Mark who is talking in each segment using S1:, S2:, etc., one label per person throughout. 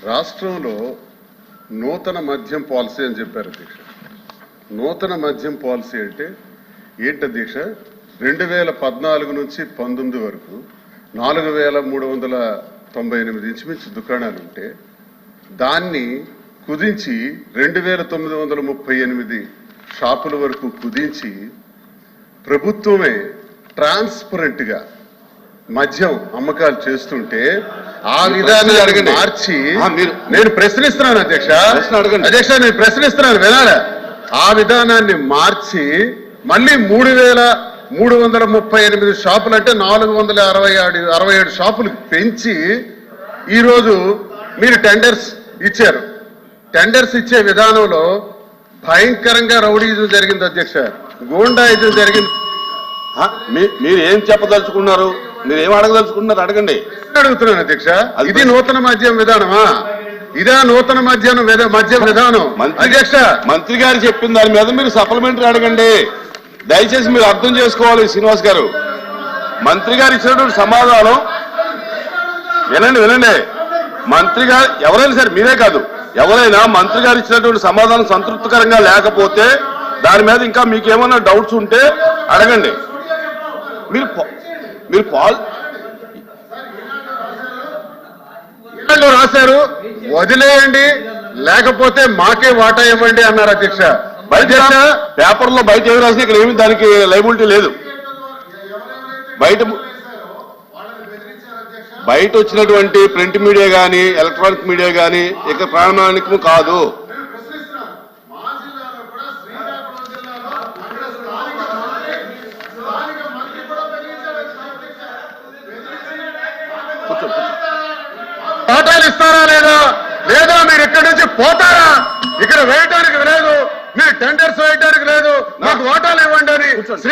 S1: రాష్ట్రంలో నూతన మద్యం పాలసీ అని చెప్పారు అధ్యక్ష. నూతన మద్యం పాలసీ అంటే ఏంటి అధ్యక్ష? 2014 నుంచి 19 వరకు 4398 ఇంచుమించు దుకాణాలు ఉంటే దాన్ని కుదించి 2938 షాపుల వరకు కుదించి ప్రభుత్వమే ట్రాన్స్పరెంట్ గా మద్యం అమ్మకాలు చేస్తుంటే ఆ విధానాన్ని మార్చి నేను ప్రశ్నిస్తున్నాను అధ్యక్ష. నేను ప్రశ్నిస్తున్నాను వినాలా? ఆ విధానాన్ని మార్చి మళ్ళీ 3338 షాపులు అంటే 467 షాపులు పెంచి ఈరోజు మీరు టెండర్స్ ఇచ్చారు. టెండర్స్ ఇచ్చే విధానంలో భయంకరంగా రౌడీజం జరిగింది అధ్యక్ష, గూండాయిజం జరిగింది.
S2: మీరు ఏం చెప్పదలుచుకున్నారు? మీరు ఏం అడగదలుచుకున్నారు? అడగండి.
S1: అడుగుతున్నాను అధ్యక్ష. ఇది నూతన మద్యం విధానమా? ఇదే నూతన మద్యం విధానం అధ్యక్ష?
S2: మంత్రి గారు చెప్పిన దాని మీద మీరు సప్లిమెంటరీ అడగండి. దయచేసి మీరు అర్థం చేసుకోవాలి శ్రీనివాస్ గారు. మంత్రి గారు ఇచ్చినటువంటి సమాధానం వినండి. మంత్రి గారు ఎవరైనా సరే, మీరే కాదు ఎవరైనా మంత్రి గారు ఇచ్చినటువంటి సమాధానం సంతృప్తికరంగా లేకపోతే దాని మీద ఇంకా మీకు ఏమైనా డౌట్స్ ఉంటే అడగండి. మీరు
S1: రాశారు, వదిలేయండి లేకపోతే మాకే వాటా ఇవ్వండి అన్నారు అధ్యక్ష.
S2: పేపర్లో బయట ఏమి రాసినా ఇక్కడ ఏమి దానికి లైబిలిటీ లేదు. బయట వచ్చినటువంటి ప్రింట్ మీడియా కానీ ఎలక్ట్రానిక్ మీడియా కానీ ఇక ప్రామాణికము కాదు.
S1: వాటాలు ఇస్తారా లేదా మీరు ఇక్కడి నుంచి పోతారా? ఇక్కడ వేయటానికి లేదు, మీరు టెండర్స్ వేయటానికి లేదు, నాకు వాటాలు ఇవ్వండి అని
S2: కూర్చోండి.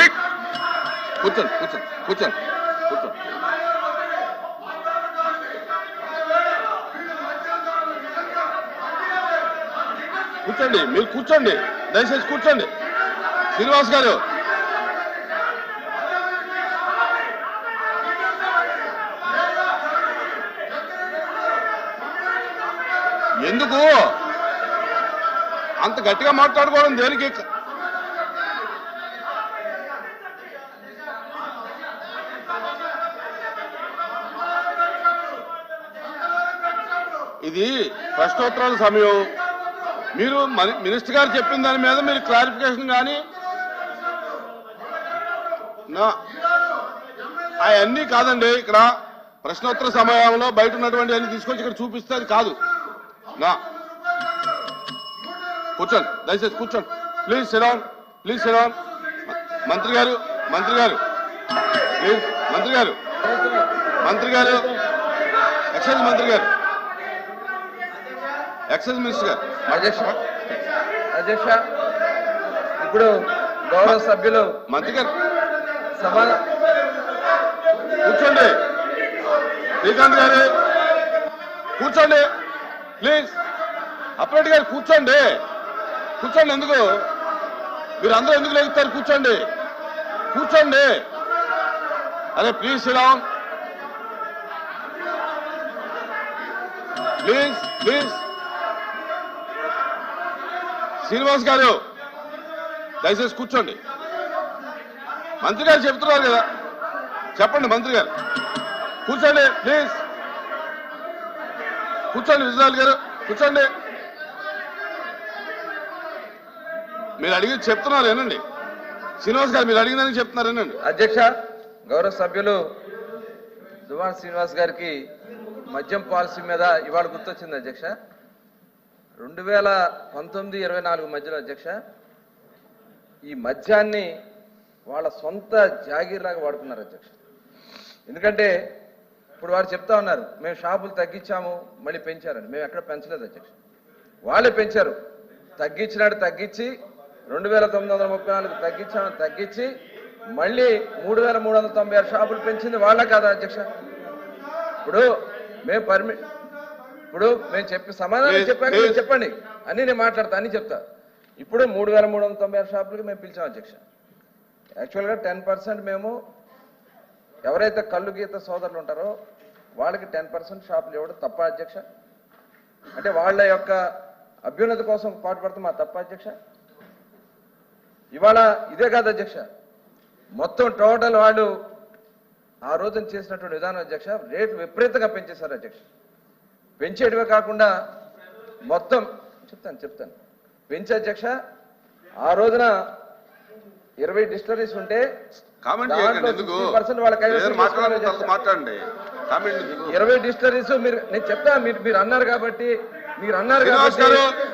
S2: మీరు కూర్చోండి, దయచేసి కూర్చోండి. శ్రీనివాస్ గారు ఎందుకు అంత గట్టిగా మాట్లాడుకోవడం దేనికి? ఇది ప్రశ్నోత్తరాల సమయం. మీరు మినిస్టర్ గారు చెప్పిన దాని మీద మీరు క్లారిఫికేషన్ కానీ అవన్నీ కాదండి. ఇక్కడ ప్రశ్నోత్తర సమయంలో బయట ఉన్నటువంటి అన్ని తీసుకొచ్చి ఇక్కడ చూపిస్తే అది కాదు. కూర్చోండి, దయచేసి కూర్చోండి. Please SIT down. మంత్రి గారు ప్లీజ్. మంత్రి గారు ఎక్సైజ్ మంత్రి గారు, ఎక్సైజ్ మినిస్టర్ గారు.
S3: అధ్యక్ష ఇప్పుడు గౌరవ సభ్యులు
S2: మంత్రి గారు
S3: కూర్చోండి.
S2: శ్రీకాంత్ గారు కూర్చోండి ప్లీజ్. అప్రెడ్డి గారు కూర్చోండి. ఎందుకు మీరు అందరూ ఎందుకు లేగుతారు? కూర్చోండి. అరే please SIT down. Please. Srinivas గారు దయచేసి కూర్చోండి. మంత్రి గారు చెప్తున్నారు కదా, చెప్పండి. మంత్రి గారు కూర్చోండి ప్లీజ్. విజయనాథ్ గారు కూర్చోండి. మీరు అడిగి చెప్తున్నారు ఏనండి. శ్రీనివాస్ గారు మీరు అడిగిందని చెప్తున్నారు ఏనండి.
S3: అధ్యక్ష గౌరవ సభ్యులు దువ్వాడ శ్రీనివాస్ గారికి మద్యం పాలసీ మీద ఇవాళ గుర్తొచ్చింది అధ్యక్ష. 2019-24 మధ్యలో అధ్యక్ష ఈ మద్యాన్ని వాళ్ళ సొంత జాగీర్లాగా వాడుకున్నారు అధ్యక్ష. ఎందుకంటే ఇప్పుడు వారు చెప్తా ఉన్నారు మేము షాపులు తగ్గించాము మళ్ళీ పెంచారని. మేము ఎక్కడ పెంచలేదు అధ్యక్ష, వాళ్ళే పెంచారు. తగ్గించి 2934 తగ్గించి మళ్ళీ 3396 షాపులు పెంచింది వాళ్ళ కాదా అధ్యక్ష? ఇప్పుడు మేము చెప్పి సమాధానం చెప్పాక చెప్పండి అని నేను మాట్లాడతా అని చెప్తా. ఇప్పుడు 3396 షాపులకి మేము పిలిచాం అధ్యక్ష. యాక్చువల్గా 10% మేము ఎవరైతే కళ్ళు గీత సోదరులు ఉంటారో వాళ్ళకి 10% షాపులు ఇవ్వడం తప్ప అధ్యక్ష? అంటే వాళ్ళ యొక్క అభ్యున్నతి కోసం పాటుపడతాం మా తప్ప అధ్యక్ష. ఇవాళ ఇదే కాదు అధ్యక్ష, మొత్తం టోటల్ వాళ్ళు ఆ రోజున చేసినటువంటి విధానం అధ్యక్ష, రేట్లు విపరీతంగా పెంచేశారు అధ్యక్ష. పెంచేటివే కాకుండా మొత్తం చెప్తాను పెంచే అధ్యక్ష. ఆ రోజున 20 డిస్టిలరీస్ ఉంటే
S2: కామెంట్ చేయకండి, ఎందుకు?
S3: 60% వాళ్ళ కైవసం
S2: మాట్లాడండి. కామెంట్ ఎందుకు?
S3: 20 డిస్టిలరీస్ నేను చెప్తా, మీరు అన్నారు కాబట్టి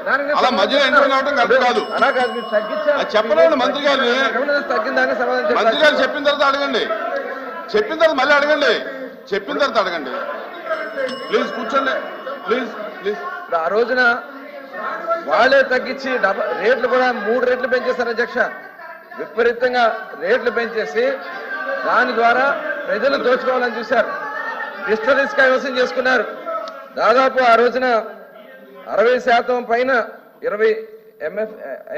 S2: దానికి అలా మధ్యలో ఎంటర్ అవడం కరెక్ట్ కాదు.
S3: అలా కాదు, మీరు తగ్గించారు.
S2: చెప్పలేదు మంత్రి గారిని.
S3: తగ్గిందాన్ని సమాధానం
S2: మంత్రి గారు చెప్పిన తర్వాత అడగండి, చెప్పిన తర్వాత మళ్ళీ అడగండి, చెప్పిన తర్వాత అడగండి. ప్లీజ్ కూర్చోండి, ప్లీజ్ ప్లీజ్.
S3: ఇప్పుడు ఆ రోజున వాళ్ళే తగ్గించి రేట్లు కూడా 3 రెట్లు పెంచేశారు అధ్యక్ష. విపరీతంగా రేట్లు పెంచేసి దాని ద్వారా ప్రజలు దోచుకోవాలని చూశారు. డిస్టరీస్ కైవసం చేసుకున్నారు. దాదాపు ఆ రోజున 60% పైన 20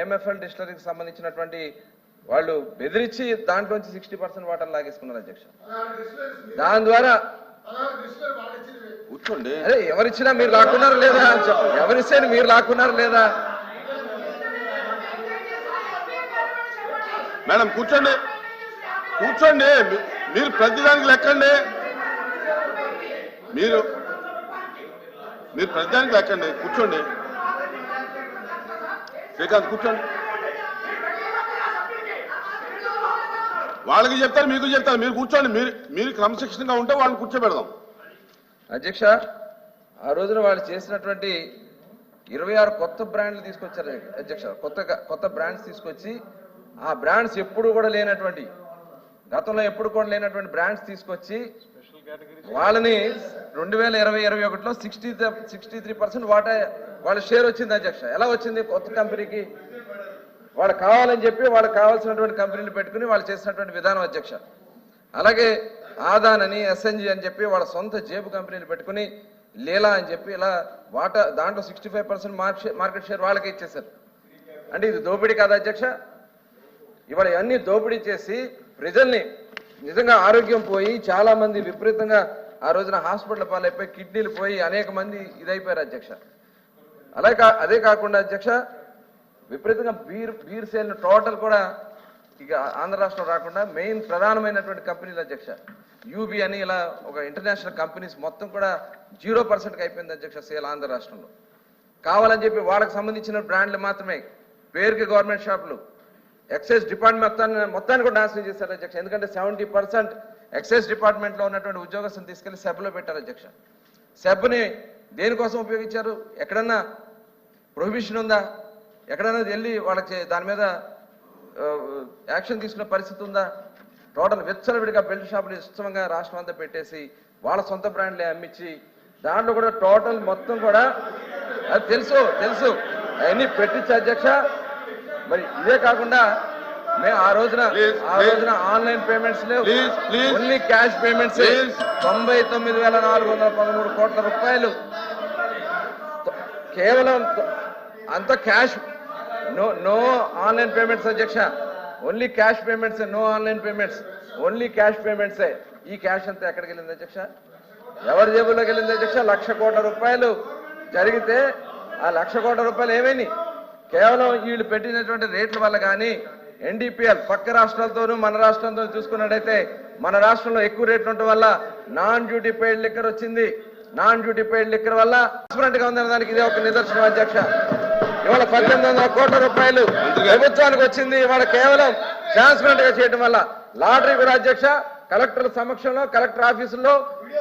S3: ఎంఎఫ్ఎల్ డిస్టరీకి సంబంధించినటువంటి వాళ్ళు బెదిరించి దాంట్లోంచి 60% వాటర్ లాగేసుకున్నారు అధ్యక్ష. దాని ద్వారా
S2: కూర్చోండి.
S3: అదే ఎవరిచ్చినా మీరు లాక్కున్నారు లేదా, ఎవరిస్తే మీరు లాక్కున్నారు లేదా?
S2: మేడం కూర్చోండి, కూర్చోండి. మీరు ప్రతిదానికి లెక్కండి, మీరు ప్రతిదానికి లెక్కండి. కూర్చోండి శ్రీకాంత్, కూర్చోండి. వాళ్ళకి చెప్తారు, మీకు చెప్తారు. మీరు కూర్చోండి. మీరు క్రమశిక్షణగా ఉంటే వాళ్ళని కూర్చోబెడదాం.
S3: అధ్యక్ష, ఆ రోజున వాళ్ళు చేసినటువంటి 26 కొత్త బ్రాండ్లు తీసుకొచ్చారు అధ్యక్ష. కొత్త బ్రాండ్స్ తీసుకొచ్చి ఆ బ్రాండ్స్ ఎప్పుడు కూడా లేనటువంటి, గతంలో ఎప్పుడు కూడా లేనటువంటి బ్రాండ్స్ తీసుకొచ్చి వాళ్ళని 2020-21లో 63% వాటా వాళ్ళ షేర్ వచ్చింది అధ్యక్ష. ఎలా వచ్చింది? కొత్త కంపెనీకి వాళ్ళు కావాలని చెప్పి వాళ్ళకి కావాల్సినటువంటి కంపెనీలు పెట్టుకుని వాళ్ళు చేసినటువంటి విధానం అధ్యక్ష. అలాగే ఆదాన్ అని, ఎస్ఎన్జి అని చెప్పి వాళ్ళ సొంత జేబు కంపెనీలు పెట్టుకుని లీలా అని చెప్పి ఇలా వాటా దాంట్లో 65% మార్కెట్ షేర్ వాళ్ళకి ఇచ్చేశారు. అంటే ఇది దోపిడీ కాదా అధ్యక్ష? ఇవాళ ఇవన్నీ దోపిడీ చేసి ప్రజల్ని నిజంగా ఆరోగ్యం పోయి చాలా మంది విపరీతంగా ఆ రోజున హాస్పిటల్ పాలైపోయి కిడ్నీలు పోయి అనేక మంది ఇదైపోయారు అధ్యక్ష. అదే కాకుండా అధ్యక్ష, విపరీతంగా బీర్ సేల్ టోటల్ కూడా ఇక ఆంధ్ర రాష్ట్రం రాకుండా మెయిన్ ప్రధానమైనటువంటి కంపెనీలు అధ్యక్ష, యూబీ అని ఇలా ఒక ఇంటర్నేషనల్ కంపెనీస్ మొత్తం కూడా 0%కి అయిపోయింది అధ్యక్ష సేల్ ఆంధ్ర రాష్ట్రంలో. కావాలని చెప్పి వాళ్ళకి సంబంధించిన బ్రాండ్లు మాత్రమే, పేరుకి గవర్నమెంట్ షాపులు, ఎక్సైజ్ డిపార్ట్మెంట్ మొత్తాన్ని కూడా నాశనం చేశారు అధ్యక్ష. ఎందుకంటే 70% ఎక్సైజ్ డిపార్ట్మెంట్లో ఉన్నటువంటి ఉద్యోగస్తులు తీసుకెళ్లి సెబ్లో పెట్టారు అధ్యక్ష. సెబ్ని దేనికోసం ఉపయోగించారు? ఎక్కడన్నా ప్రొహిబిషన్ ఉందా? ఎక్కడన్నా వెళ్ళి వాళ్ళకి దాని మీద యాక్షన్ తీసుకునే పరిస్థితి ఉందా? టోటల్ విచ్చలవిడిగా బెల్ట్ షాపులు ఇష్టంగా రాష్ట్రం అంతా పెట్టేసి వాళ్ళ సొంత బ్రాండ్లే అమ్మించి దాంట్లో కూడా టోటల్ మొత్తం కూడా అది తెలుసు అవన్నీ పెట్టించి అధ్యక్ష. మరి ఇదే కాకుండా మేము ఆ రోజున ఆన్లైన్ పేమెంట్స్ లేవు, ఓన్లీ క్యాష్ పేమెంట్స్. 99,413 కోట్ల రూపాయలు కేవలం అంత క్యాష్, నో ఆన్లైన్ పేమెంట్స్ అధ్యక్ష. Only cash payments, no online payments, only cash పేమెంట్సే. ఈ క్యాష్ అంతా ఎక్కడికి వెళ్ళింది అధ్యక్ష? ఎవరి జేబుల్లోకి వెళ్ళింది అధ్యక్ష? 1,00,000 కోట్ల రూపాయలు జరిగితే ఆ 1,00,000 కోట్ల రూపాయలు ఏమైనాయి? కేవలం వీళ్ళు పెట్టినటువంటి రేట్ల వల్ల కానీ ఎన్డీపీఎల్ పక్క రాష్ట్రాలతోనూ మన రాష్ట్రంతో చూసుకున్నట్టయితే మన రాష్ట్రంలో ఎక్కువ రేట్లు ఉండటం వల్ల నాన్ డ్యూటీ పెయిడ్ లిక్కర్ వచ్చింది. నాన్ డ్యూటీ పెయిడ్ లిక్కర్ వల్ల ట్రాన్స్పరెంట్ గా ఉందన్న దానికి ఇదే ఒక నిదర్శనం అధ్యక్ష. ఇవాళ 1,800 కోట్ల రూపాయలు ప్రభుత్వానికి వచ్చింది ఇవాళ కేవలం ట్రాన్స్పరెంట్ గా చేయడం వల్ల. లాటరీ కూడా అధ్యక్ష కలెక్టర్ల సమక్షంలో, కలెక్టర్ ఆఫీసుల్లో,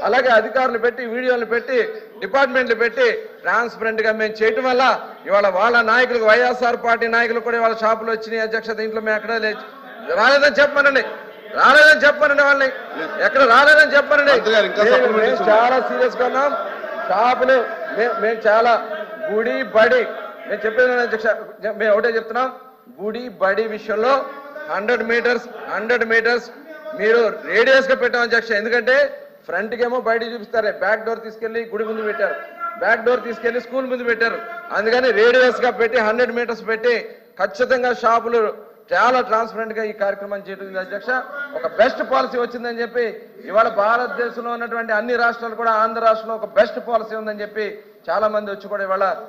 S3: అలాగే అధికారులు పెట్టి, వీడియోలు పెట్టి, డిపార్ట్మెంట్లు పెట్టి ట్రాన్స్పరెంట్ గా మేము చేయటం వల్ల ఇవాళ వాళ్ళ నాయకులకు, వైఎస్ఆర్ పార్టీ నాయకులు కూడా వాళ్ళ షాపులు వచ్చినాయి అధ్యక్ష. దీంట్లో మేము ఎక్కడ రాలేదని చెప్పానండి, వాళ్ళని ఎక్కడ రాలేదని చెప్పానండి. మేము చాలా సీరియస్ గా ఉన్నాం. షాపులు మేము చాలా గుడి బడి నేను చెప్పేది అధ్యక్ష, మేము ఒకటే చెప్తున్నాం. గుడి బడి విషయంలో 100 మీటర్స్ మీరు రేడియస్ గా పెట్టాం అధ్యక్ష. ఎందుకంటే ఫ్రంట్ కేమో బయట చూపిస్తారు, బ్యాక్ డోర్ తీసుకెళ్లి గుడి ముందు పెట్టారు, బ్యాక్ డోర్ తీసుకెళ్లి స్కూల్ ముందు పెట్టారు. అందుకని రేడియస్ గా పెట్టి 100 మీటర్స్ పెట్టి ఖచ్చితంగా షాపులు చాలా ట్రాన్స్పరెంట్ గా ఈ కార్యక్రమం చేయడం అధ్యక్ష. ఒక బెస్ట్ పాలసీ వచ్చిందని చెప్పి ఇవాళ భారతదేశంలో ఉన్నటువంటి అన్ని రాష్ట్రాలు కూడా ఆంధ్ర రాష్ట్రంలో ఒక బెస్ట్ పాలసీ ఉందని చెప్పి చాలా మంది వచ్చి కూడా ఇవాళ